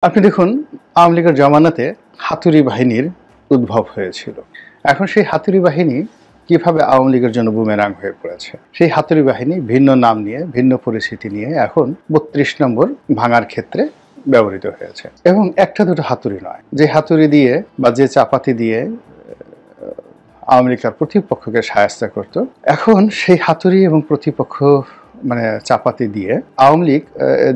আপনি দেখুন আওয়ামী লীগের জমানাতে হাতুড়ি বাহিনীর উদ্ভব হয়েছিল। এখন সেই হাতুড়ি বাহিনী কিভাবে আওয়ামী লীগের জন্য বুমেরাং হয়ে পড়েছে। সেই হাতুড়ি বাহিনী ভিন্ন নাম নিয়ে ভিন্ন পরিস্থিতি নিয়ে এখন ৩২ নম্বর ভাঙার ক্ষেত্রে ব্যবহৃত হয়েছে। এবং একটা দুটো হাতুড়ি নয়, যে হাতুড়ি দিয়ে বা যে চাপাতি দিয়ে আওয়ামী লীগ তার প্রতিপক্ষকে শায়েস্তা করত, এখন সেই হাতুড়ি এবং প্রতিপক্ষ চাপাতি দিয়ে আওয়ামী লীগ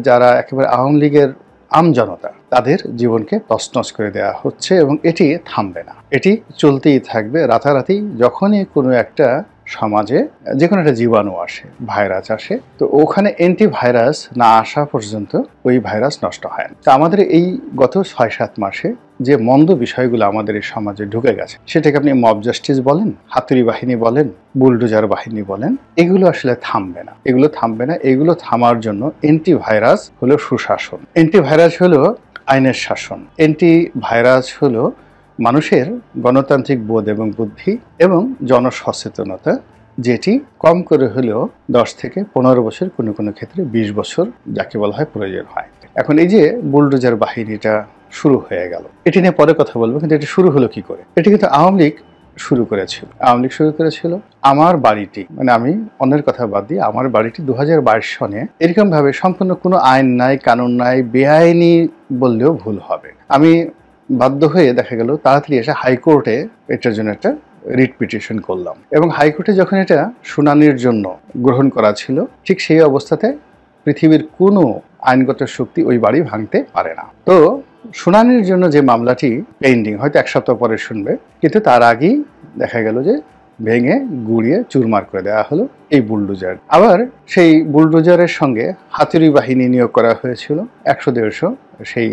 যারা একেবারে আওয়ামী লীগের আমজনতা তাদের জীবনকে তছনছ করে দেওয়া হচ্ছে এবং এটি থামবে না, এটি চলতেই থাকবে। রাতারাতি যখনই কোনো একটা সমাজে যে কোনো একটা জীবাণু আসে, ভাইরাস আসে, তো ওখানে অ্যান্টিভাইরাস না আসা পর্যন্ত ওই ভাইরাস নষ্ট হয় না। তো আমাদের এই গত ৬-৭ মাসে যে মন্দ বিষয়গুলো আমাদের এই সমাজে ঢুকে গেছে, সেটাকে আপনি মব জাস্টিস বলেন, হাতুড়ি বাহিনী বলেন, বুলডোজার বাহিনী বলেন, এগুলো আসলে থামবে না। এগুলো থামবে না। এগুলো থামার জন্য অ্যান্টিভাইরাস হলো সুশাসন, অ্যান্টিভাইরাস হলো আইনের শাসন, অ্যান্টিভাইরাস হলো মানুষের গণতান্ত্রিক বোধ এবং বুদ্ধি এবং জনসচেতনতা, যেটি কম করে হলেও 10 থেকে 15 বছর, কোনো কোনো ক্ষেত্রে 20 বছর যাকে বলা হয় প্রয়োজন হয়। এখন এই যে বুলডোজার বাহিনীটা শুরু হয়ে গেল, এটি নিয়ে পরে কথা বলবো, কিন্তু এটি শুরু হলো কি করে? এটি কিন্তু আওয়ামী লীগ শুরু করেছিল। আওয়ামী লীগ শুরু করেছিল আমার বাড়িটি, আমি অন্যের কথা বাদ দিয়ে আমার বাড়িটি 2022 সনে এরকম ভাবে সম্পূর্ণ কোনো আইন নাই, কানুন নাই, বেআইনি বললেও ভুল হবে। আমি বাধ্য হয়ে দেখা গেল তাড়াতাড়ি এসে হাইকোর্টে এটার জন্য একটা রিট পিটিশন করলাম, এবং হাইকোর্টে যখন এটা শুনানির জন্য গ্রহণ করা ছিল, ঠিক সেই অবস্থাতে পৃথিবীর কোনো আইনগত শক্তি ওই বাড়ি ভাঙতে পারে না। তো শুনানির জন্য যে মামলাটি পেন্ডিং, হয়তো 1 সপ্তাহ পরে শুনবে, কিন্তু তার আগেই দেখা গেল যে ভেঙে গুড়িয়ে চুরমার করে দেওয়া হলো এই বুলডোজার। আবার সেই বুলডোজারের সঙ্গে হাতুড়ি বাহিনী নিয়োগ করা হয়েছিল 100-150 সেই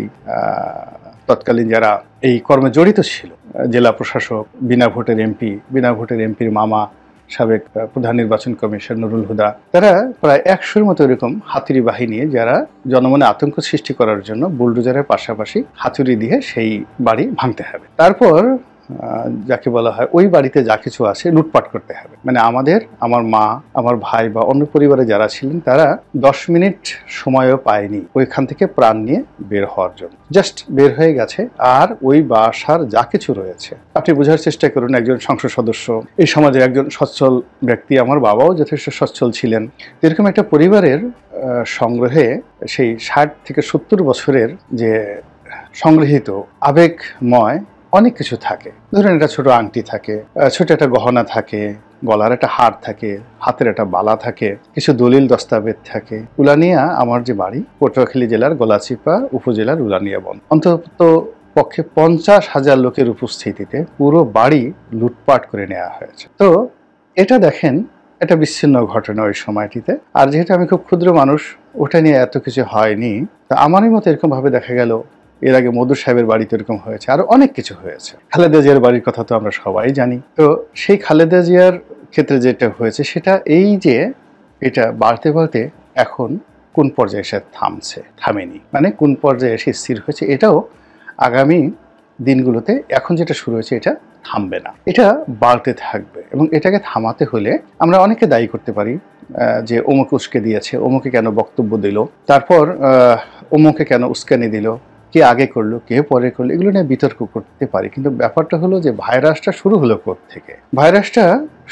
তৎকালীন যারা এই কর্মে জড়িত ছিল, জেলা প্রশাসক, বিনা ভোটের এমপির মামা, সাবেক প্রধান নির্বাচন কমিশন নুরুল হুদা, তারা প্রায় 100-র মতো এরকম হাতুড়ি বাহিনী যারা জনমনে আতঙ্ক সৃষ্টি করার জন্য বুলডোজারের পাশাপাশি হাতুড়ি দিয়ে সেই বাড়ি ভাঙতে হবে। তারপর যাকে বলা হয় ওই বাড়িতে যা কিছু আছে লুটপাট করতে হবে। আমার মা, আমার ভাই বা অন্য পরিবারে যারা ছিলেন, তারা 10 মিনিট সময়ও পায়নি ওইখান থেকে প্রাণ নিয়ে বের হওয়ার জন্য। জাস্ট বের হয়ে গেছে, আর ওই বাসার যা কিছু রয়েছে আপনি বোঝার চেষ্টা করুন। একজন সংসদ সদস্য, এই সমাজের একজন সচ্ছল ব্যক্তি, আমার বাবাও যথেষ্ট সচ্ছল ছিলেন, এরকম একটা পরিবারের সংগ্রহে সেই 60 থেকে 70 বছরের যে সংগৃহীত আবেগময় অনেক কিছু থাকে। ধরুন একটা ছোট আংটি থাকে, ছোট একটা গহনা থাকে, গলার একটা হার থাকে, হাতের একটা বালা থাকে, কিছু দলিল দস্তাবেজ থাকে। উলানিয়া আমার যে বাড়ি, পটুয়াখালী জেলার গলাচিপা উপজেলার উলানিয়া বন, অন্তত পক্ষে 50,000 লোকের উপস্থিতিতে পুরো বাড়ি লুটপাট করে নেওয়া হয়েছে। তো এটা দেখেন, এটা বিচ্ছিন্ন ঘটনা ওই সময়টিতে। আর যেহেতু আমি খুব ক্ষুদ্র মানুষ, ওটা নিয়ে এত কিছু হয়নি। তা আমারই মতো এরকম ভাবে দেখা গেল এর আগে মধু সাহেবের বাড়িতে এরকম হয়েছে, আরো অনেক কিছু হয়েছে। খালেদা জিয়ার বাড়ির কথা তো আমরা সবাই জানি। তো সেই খালেদা জিয়ার ক্ষেত্রে যেটা হয়েছে, সেটা এই যে এটা বাড়তে বাড়তে এখন কোন পর্যায়ে এসে থামেনি, কোন পর্যায়ে এসে স্থির হয়েছে, এটাও আগামী দিনগুলোতে এখন যেটা শুরু হয়েছে এটা থামবে না, এটা বাড়তে থাকবে। এবং এটাকে থামাতে হলে আমরা অনেকে দায়ী করতে পারি, যে অমুকে উস্কে দিয়েছে, অমুকে কেন বক্তব্য দিল, তারপর অমুকে কেন উস্কানি দিল, কে আগে করলো, কে পরে করলো, এগুলো নিয়ে বিতর্ক করতে পারি। কিন্তু ব্যাপারটা হলো যে ভাইরাসটা শুরু হলো থেকে? ভাইরাসটা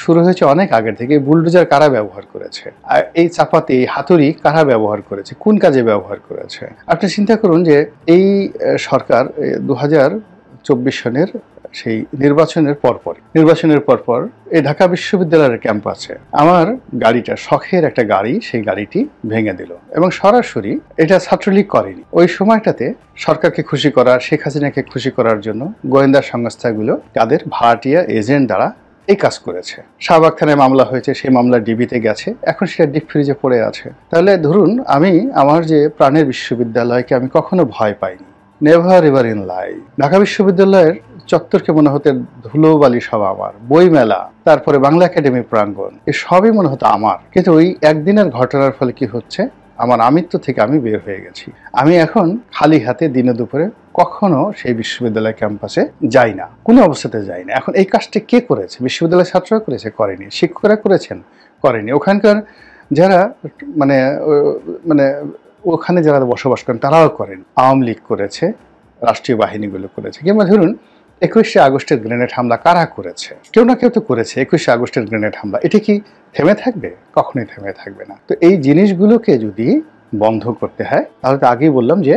শুরু হয়েছে অনেক আগের থেকে। বুলডোজার কারা ব্যবহার করেছে, আর এই চাপাতি, হাতুড়ি কারা ব্যবহার করেছে, কোন কাজে ব্যবহার করেছে? আপনি চিন্তা করুন যে এই সরকার 2024 সনের সেই নির্বাচনের পরপর এই ঢাকা বিশ্ববিদ্যালয়ের ক্যাম্পাসে আমার গাড়িটা, শখের একটা গাড়ি, সেই গাড়িটি ভেঙে দিল। এবং সরাসরি এটা ছাত্রলীগ করেনি। ওই সময়টাতে সরকারকে খুশি করা, শেখ হাসিনাকে খুশি করার জন্য গোয়েন্দা সংস্থাগুলো তাদের ভাড়াটিয়া এজেন্ট দ্বারা এই কাজ করেছে। শাহবাগ থানায় মামলা হয়েছে, সেই মামলা ডিবিতে গেছে, এখন সেটা ডিপ ফ্রিজে পড়ে আছে। তাহলে ধরুন, আমি আমার যে প্রাণের বিশ্ববিদ্যালয়কে আমি কখনো ভয় পাইনি, never ever in life. Dhaka বিশ্ববিদ্যালয়ের চত্বরকে মনে হতে ধুলোবালি সব আমার, বই মেলা, তারপরে বাংলা একাডেমি প্রাঙ্গণ, এ সবই মনে হতো আমার। কিন্তু ওই একদিনের ঘটনার ফলে কি হচ্ছে, আমার আমিত্ব থেকে আমি বের হয়ে গেছি। আমি এখন খালি হাতে দিনে দুপুরে কখনো সেই বিশ্ববিদ্যালয় ক্যাম্পাসে যাই না, কোনো অবস্থাতে যাই না। এখন এই কাজটি কে করেছে? বিশ্ববিদ্যালয়ের ছাত্ররা করেছে? করেনি। শিক্ষকরা করেছেন? করেনি। ওখানকার যারা ওখানে যারা বসবাস করেন তারাও করেন। আওয়ামী লীগ করেছে, রাষ্ট্রীয় বাহিনীগুলো করেছে। কিংবা ধরুন 21শে আগস্টের গ্রেনেড হামলা কারা করেছে? কেউ না কেউ তো করেছে। 21শে আগস্টের গ্রেনেড হামলা, এটা কি থেমে থাকবে? কখনোই থেমে থাকবে না। তো এই জিনিসগুলোকে যদি বন্ধ করতে হয় তাহলে তো আগেই বললাম যে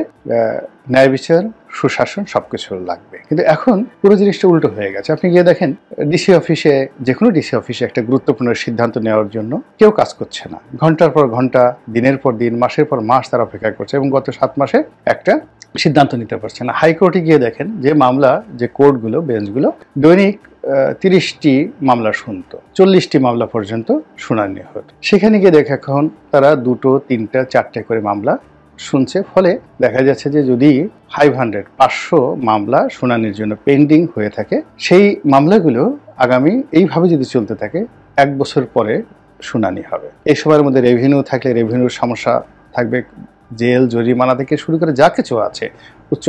ন্যায় বিচার, সুশাসন সবকিছু লাগবে। কিন্তু এখন পুরো জিনিসটা উল্টো হয়ে গেছে। আপনি গিয়ে দেখেন ডিসি অফিসে, যে কোনো ডিসি অফিসে একটা গুরুত্বপূর্ণ সিদ্ধান্ত নেওয়ার জন্য কেউ কাজ করছে না। ঘন্টার পর ঘন্টা, দিনের পর দিন, মাসের পর মাস তারা অপেক্ষা করছে এবং গত 7 মাসে একটা সিদ্ধান্ত নিতে পারছে না। হাইকোর্টে গিয়ে দেখেন যে মামলা, যে কোর্টগুলো, বেঞ্চগুলো দৈনিক 30টি মামলা শুনতো, 40টি মামলা পর্যন্ত শুনানি হতো। সেখানে গিয়ে দেখে এখন তারা 2টো, 3টা, 4টে করে মামলা শুনছে। ফলে দেখা যাচ্ছে যে যদি 500 মামলা শুনানির জন্য পেন্ডিং হয়ে থাকে, সেই মামলাগুলো আগামী এইভাবে যদি চলতে থাকে 1 বছর পরে শুনানি হবে। এই সময়ের মধ্যে রেভিনিউ থাকলে রেভিনিউর সমস্যা থাকবে, জেল, জরিমানা থেকে শুরু করে যা কিছু আছে উচ্চ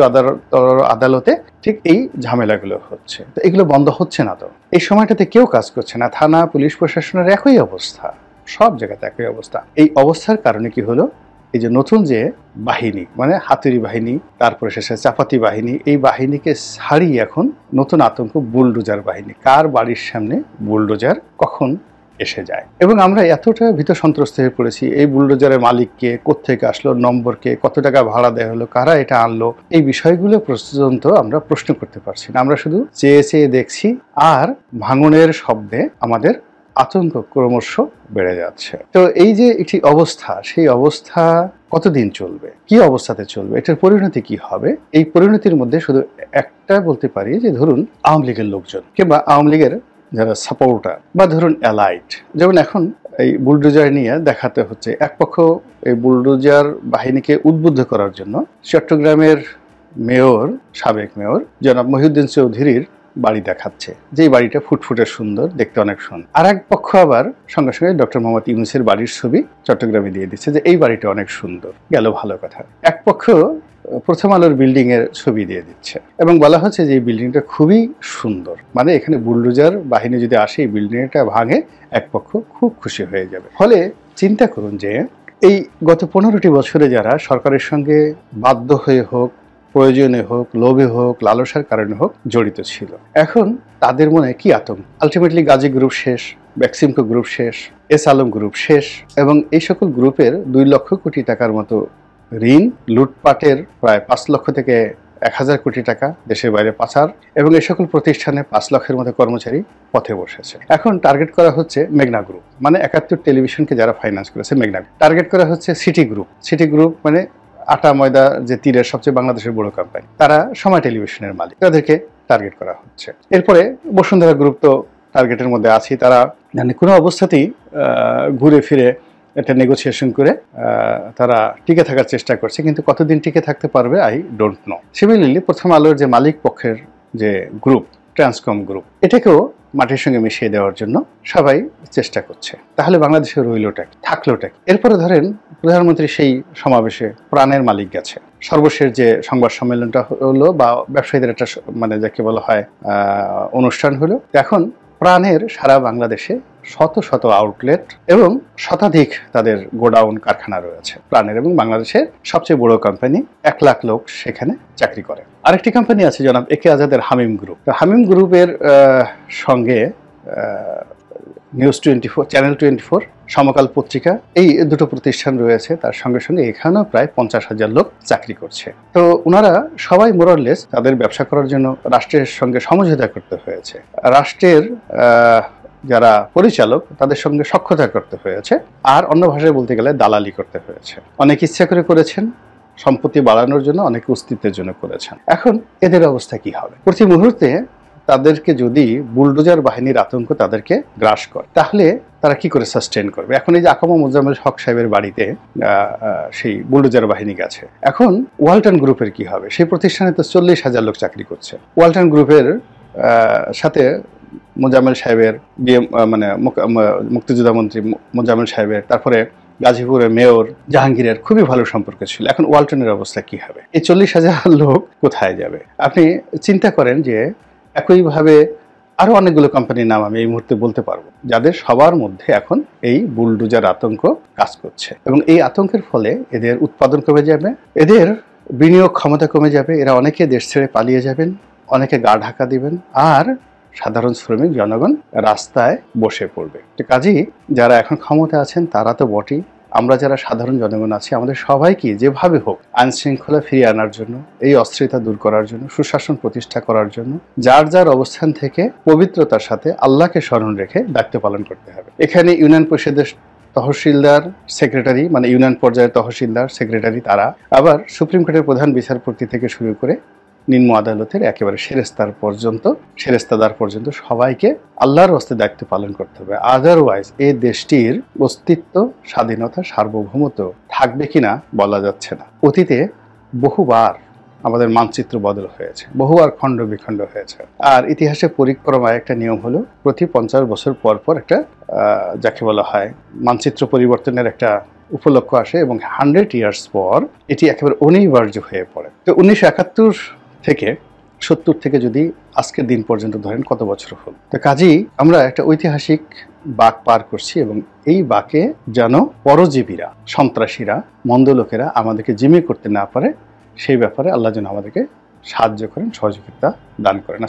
আদালতে ঠিক এই ঝামেলাগুলো হচ্ছে। তো এগুলো বন্ধ হচ্ছে না। তো এই সময়টাতে কেউ কাজ করছে না। থানা, পুলিশ প্রশাসনের একই অবস্থা, সব জায়গাতে একই অবস্থা। এই অবস্থার কারণে কি হলো, এই যে নতুন যে বাহিনী, মানে হাতুড়ি বাহিনী, তারপরে শেষে চাপাতি বাহিনী, এই বাহিনীকে ছাড়িয়ে এখন নতুন আতঙ্ক বুলডোজার বাহিনী। কার বাড়ির সামনে বুলডোজার কখন এসে যায়। এবং আমরা এতটা ভীত সন্ত্রস্ত হয়ে পড়েছি, এই বুলডোজারের মালিককে, কোত্থেকে আসলো, নম্বরকে, কত টাকা ভাড়া দেওয়া হলো, কারা এটা আনলো, এই বিষয়গুলো পর্যন্ত আমরা প্রশ্ন করতে পারছি না। আমরা শুধু চেয়ে চেয়ে দেখছি, আর ভাঙনের শব্দে আমাদের আতঙ্ক ক্রমশ বেড়ে যাচ্ছে। তো এই যে একটি অবস্থা, সেই অবস্থা কতদিন চলবে, কি অবস্থাতে চলবে, এটার পরিণতি কি হবে? এই পরিণতির মধ্যে শুধু একটা বলতে পারি যে ধরুন আওয়ামী লীগের লোকজন কিংবা আওয়ামী লীগের যারা সাপোর্টার বা ধরুন অ্যালাইট, যেমন এখন এই বুলডোজার নিয়ে দেখাতে হচ্ছে, এক পক্ষ এই বুলডোজার বাহিনীকে উদ্বুদ্ধ করার জন্য চট্টগ্রামের মেয়র, সাবেক মেয়র জনাব মহিউদ্দিন চৌধুরীর বাড়ি দেখাচ্ছে, যে বাড়িটা ফুটফুটে সুন্দর, দেখতে অনেক সুন্দর। আর এক পক্ষ আবার সঙ্গে সঙ্গে ডক্টর মোহাম্মদ ইউনূসের বাড়ির ছবি চট্টগ্রামে দিয়ে দিচ্ছে যে এই বাড়িটা অনেক সুন্দর, গেল ভালো কথা। এক পক্ষ প্রথম আলোর বিল্ডিং এর ছবি দিয়ে দিচ্ছে এবং বলা হচ্ছে যে এই বিল্ডিংটা খুবই সুন্দর, মানে এখানে বুলডোজার বাহিনী যদি আসে এই বিল্ডিংটা ভাঙে, এক পক্ষ খুব খুশি হয়ে যাবে। ফলে চিন্তা করুন যে এই গত 15টি বছরে যারা সরকারের সঙ্গে বাধ্য হয়ে হোক, প্রয়োজনে হোক, লোভে হোক, লালসার কারণে হোক জড়িত ছিল, এখন তাদের মনে কি আতঙ্ক। আলটিমেটলি গাজী গ্রুপ শেষ, বেক্সিমকো গ্রুপ শেষ, এস আলম গ্রুপ শেষ, এবং এই সকল গ্রুপের 2 লক্ষ কোটি টাকার মতো ঋণ, লুটপাটের প্রায় 5 লক্ষ থেকে 1000 কোটি টাকা দেশের বাইরে পাচার, এবং এই সকল প্রতিষ্ঠানে 5 লক্ষের মতো কর্মচারী পথে বসেছে। এখন টার্গেট করা হচ্ছে মেঘনা গ্রুপ, মানে 71 টেলিভিশনকে যারা ফাইন্যান্স করেছে মেঘনা। টার্গেট করা হচ্ছে সিটি গ্রুপ। সিটি গ্রুপ মানে আটা ময়দা যে তীরের সবচেয়ে বাংলাদেশের বড় কোম্পানি, তারা সময় টেলিভিশনের মালিক, তাদেরকে টার্গেট করা হচ্ছে। এরপরে বসুন্ধরা গ্রুপ তো টার্গেটের মধ্যে আছে, তারা মানে কোনো অবস্থাতেই ঘুরে ফিরে একটা নেগোসিয়েশন করে তারা টিকে থাকার চেষ্টা করছে, কিন্তু কতদিন টিকে থাকতে পারবে আই ডোন্ট নো। সিমিলারলি প্রথম আলোর যে মালিক পক্ষের যে গ্রুপ, ট্রান্সকম গ্রুপ, এটাকেও মাটির সঙ্গে মিশিয়ে দেওয়ার জন্য সবাই চেষ্টা করছে। তাহলে বাংলাদেশে রইলটা কি, থাকলোটা কি? এরপরে ধরেন প্রধানমন্ত্রী সেই সমাবেশে প্রাণের মালিক গেছে, সর্বশেষ যে সংবাদ সম্মেলনটা হলো বা ব্যবসায়ীদের একটা মানে যাকে বলা হয় অনুষ্ঠান হলো, এখন প্রাণের সারা বাংলাদেশে শত শত আউটলেট এবং শতাধিক তাদের গোডাউন, কারখানা রয়েছে প্রাণের, এবং বাংলাদেশের সবচেয়ে বড় কোম্পানি, 1 লাখ লোক সেখানে চাকরি করে। আরেকটি কোম্পানি আছে জনাব একে আজাদের হামিম গ্রুপ। হামিম গ্রুপের সঙ্গে নিউজ 24, চ্যানেল 24, সমকাল পত্রিকা, এই 2টো প্রতিষ্ঠান রয়েছে। তার সঙ্গে সঙ্গে এখানেও প্রায় 50,000 লোক চাকরি করছে। তো ওনারা সবাই মোরলেস তাদের ব্যবসা করার জন্য রাষ্ট্রের সঙ্গে সমঝোতা করতে হয়েছে, রাষ্ট্রের যারা পরিচালক তাদের সঙ্গে সখ্যতা করতে হয়েছে, আর অন্য ভাষায় বলতে গেলে দালালি করতে হয়েছে। অনেক ইচ্ছা করে করেছেন, সম্পত্তি বাড়ানোর জন্য, অনেক অস্তিত্বের জন্য করেছেন। এখন এদের অবস্থা কি হবে? প্রতি মুহূর্তে তাদেরকে যদি বুলডোজার বাহিনীর আতঙ্ক তাদেরকে গ্রাস করে, তাহলে তারা কি করে সাস্টেন করবে? এখন এই যে আকামা মোজাম্মেল হক সাহেবের বাড়িতে সেই বুলডোজার বাহিনী গেছে, এখন ওয়ালটন গ্রুপের কি হবে? সেই প্রতিষ্ঠানে তো 40,000 লোক চাকরি করছে। ওয়ালটন গ্রুপের সাথে মোজাম্মেল সাহেবের মানে মুক্তিযোদ্ধা মন্ত্রী মোজাম্মেল সাহেবের, তারপরে গাজীপুরের মেয়র জাহাঙ্গীরের খুবই ভালো সম্পর্ক ছিল। এখন ওয়ালটনের অবস্থা কি হবে? এই 40,000 লোক কোথায় যাবে? আপনি চিন্তা করেন যে একইভাবে আরো অনেকগুলো কোম্পানির নাম আমি এই মুহূর্তে বলতে পারবো, যাদের সবার মধ্যে এখন এই বুলডোজার আতঙ্ক কাজ করছে। এবং এই আতঙ্কের ফলে এদের উৎপাদন কমে যাবে, এদের বিনিয়োগ ক্ষমতা কমে যাবে, এরা অনেকে দেশ ছেড়ে পালিয়ে যাবেন, অনেকে গা ঢাকা দিবেন, আর সাধারণ শ্রমিক জনগণ রাস্তায় বসে পড়বে। তো কাজেই যারা এখন ক্ষমতা আছেন তারা তো বটেই, আমরা যারা সাধারণ জনগণ আছি আমাদের সবাইকে যেভাবে হোক আইন শৃঙ্খলা ফিরিয়ে আনার জন্য, এই অস্থিরতা দূর করার জন্য, সুশাসন প্রতিষ্ঠা করার জন্য যার যার অবস্থান থেকে পবিত্রতার সাথে আল্লাহকে স্মরণ রেখে দায়িত্ব পালন করতে হবে। এখানে ইউনিয়ন পরিষদের তহসিলদার, সেক্রেটারি, মানে ইউনিয়ন পর্যায়ের তহসিলদার, সেক্রেটারি, তারা আবার সুপ্রিম কোর্টের প্রধান বিচারপতি থেকে শুরু করে নিম্ন আদালতের একেবারে সেরেস্তাদার পর্যন্ত সবাইকে আল্লাহর হস্তে দায়িত্ব পালন করতে হবে। আদারওয়াইজ এই দেশটির অস্তিত্ব, স্বাধীনতা, সার্বভৌমত্ব থাকবে কিনা বলা যাচ্ছে না। অতীতে বহুবার আমাদের মানচিত্র বদল হয়েছে, বহুবার খণ্ড বিখণ্ড হয়েছে। আর ইতিহাসে পরিক্রমায় একটা নিয়ম হলো প্রতি 50 বছর পর পর একটা যাকে বলা হয় মানচিত্র পরিবর্তনের একটা উপলক্ষ আসে, এবং 100 ইয়ার্স পর এটি একেবারে অনিবার্য হয়ে পড়ে। তো 1971 থেকে 70 থেকে যদি আজকের দিন পর্যন্ত ধরেন কত বছর হল। তো কাজেই আমরা একটা ঐতিহাসিক বাঁক পার করছি, এবং এই বাঁকে যেন পরজীবীরা, সন্ত্রাসীরা, মন্দ লোকেরা আমাদেরকে জিম্মি করতে না পারে, সেই ব্যাপারে আল্লাহ যেন আমাদেরকে সাহায্য করেন, সহযোগিতা দান করেন।